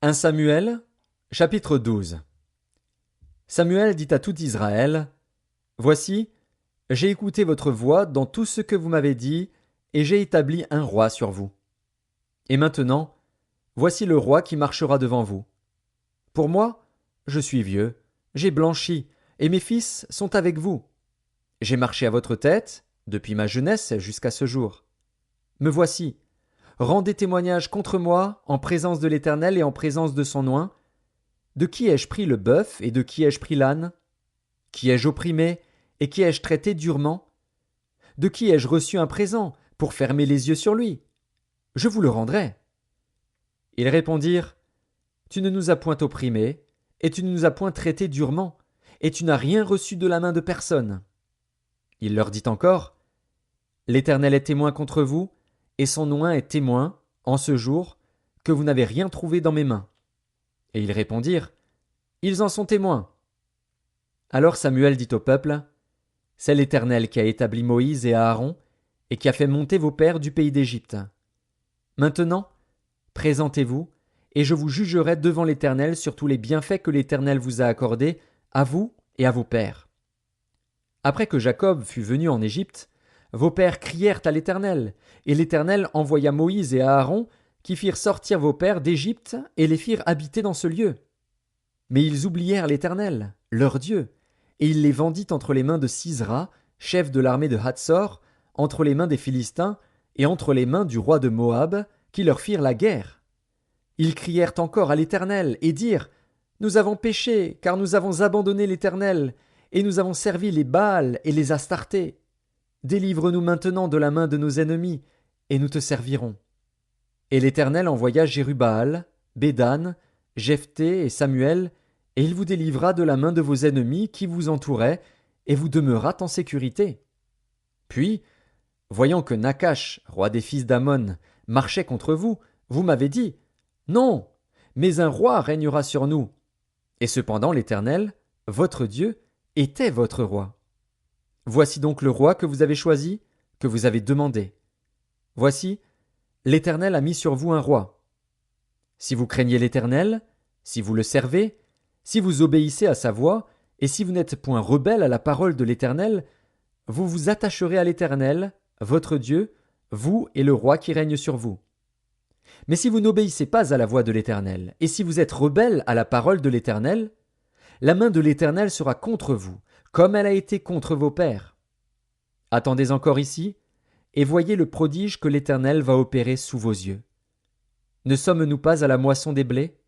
1 Samuel, chapitre 12. Samuel dit à tout Israël: Voici, j'ai écouté votre voix dans tout ce que vous m'avez dit, et j'ai établi un roi sur vous. Et maintenant, voici le roi qui marchera devant vous. Pour moi, je suis vieux, j'ai blanchi, et mes fils sont avec vous. J'ai marché à votre tête, depuis ma jeunesse jusqu'à ce jour. Me voici. Rendez témoignage contre moi en présence de l'Éternel et en présence de son oint. De qui ai-je pris le bœuf et de qui ai-je pris l'âne? Qui ai-je opprimé et qui ai-je traité durement? De qui ai-je reçu un présent pour fermer les yeux sur lui? Je vous le rendrai. Ils répondirent: Tu ne nous as point opprimés, et tu ne nous as point traités durement, et tu n'as rien reçu de la main de personne. Il leur dit encore: L'Éternel est témoin contre vous, et son oint est témoin, en ce jour, que vous n'avez rien trouvé dans mes mains. Et ils répondirent: Ils en sont témoins. Alors Samuel dit au peuple: C'est l'Éternel qui a établi Moïse et Aaron, et qui a fait monter vos pères du pays d'Égypte. Maintenant, présentez-vous, et je vous jugerai devant l'Éternel sur tous les bienfaits que l'Éternel vous a accordés, à vous et à vos pères. Après que Jacob fut venu en Égypte, vos pères crièrent à l'Éternel, et l'Éternel envoya Moïse et Aaron, qui firent sortir vos pères d'Égypte et les firent habiter dans ce lieu. Mais ils oublièrent l'Éternel, leur Dieu, et il les vendit entre les mains de Sisra, chef de l'armée de Hatsor, entre les mains des Philistins, et entre les mains du roi de Moab, qui leur firent la guerre. Ils crièrent encore à l'Éternel, et dirent: Nous avons péché, car nous avons abandonné l'Éternel, et nous avons servi les Baals et les Astartés. Délivre-nous maintenant de la main de nos ennemis, et nous te servirons. Et l'Éternel envoya Jérubbaal, Bédan, Jephthé et Samuel, et il vous délivra de la main de vos ennemis qui vous entouraient, et vous demeurâtes en sécurité. Puis, voyant que Nakash, roi des fils d'Ammon, marchait contre vous, vous m'avez dit: Non, mais un roi régnera sur nous. Et cependant l'Éternel, votre Dieu, était votre roi. Voici donc le roi que vous avez choisi, que vous avez demandé. Voici, l'Éternel a mis sur vous un roi. Si vous craignez l'Éternel, si vous le servez, si vous obéissez à sa voix, et si vous n'êtes point rebelles à la parole de l'Éternel, vous vous attacherez à l'Éternel, votre Dieu, vous et le roi qui règne sur vous. Mais si vous n'obéissez pas à la voix de l'Éternel, et si vous êtes rebelles à la parole de l'Éternel, la main de l'Éternel sera contre vous, comme elle a été contre vos pères. Attendez encore ici, et voyez le prodige que l'Éternel va opérer sous vos yeux. Ne sommes-nous pas à la moisson des blés?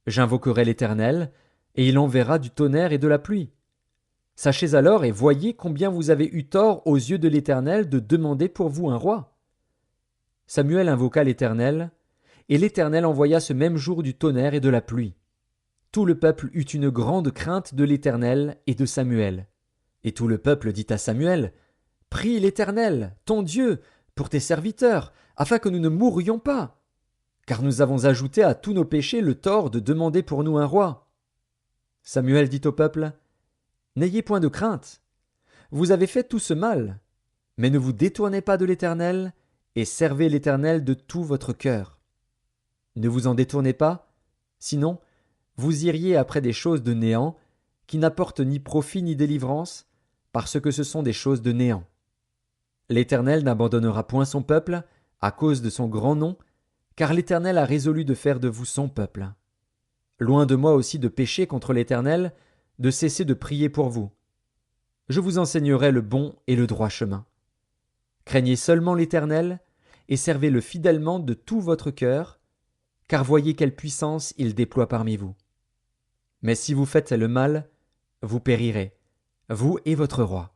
J'invoquerai l'Éternel, et il enverra du tonnerre et de la pluie. Sachez alors et voyez combien vous avez eu tort aux yeux de l'Éternel de demander pour vous un roi. Samuel invoqua l'Éternel, et l'Éternel envoya ce même jour du tonnerre et de la pluie. Tout le peuple eut une grande crainte de l'Éternel et de Samuel. Et tout le peuple dit à Samuel: Prie l'Éternel, ton Dieu, pour tes serviteurs, afin que nous ne mourions pas. Car nous avons ajouté à tous nos péchés le tort de demander pour nous un roi. Samuel dit au peuple: N'ayez point de crainte. Vous avez fait tout ce mal, mais ne vous détournez pas de l'Éternel, et servez l'Éternel de tout votre cœur. Ne vous en détournez pas, sinon vous iriez après des choses de néant, qui n'apportent ni profit ni délivrance, parce que ce sont des choses de néant. L'Éternel n'abandonnera point son peuple, à cause de son grand nom, car l'Éternel a résolu de faire de vous son peuple. Loin de moi aussi de pécher contre l'Éternel, de cesser de prier pour vous. Je vous enseignerai le bon et le droit chemin. Craignez seulement l'Éternel, et servez-le fidèlement de tout votre cœur, car voyez quelle puissance il déploie parmi vous. Mais si vous faites le mal, vous périrez, vous et votre roi.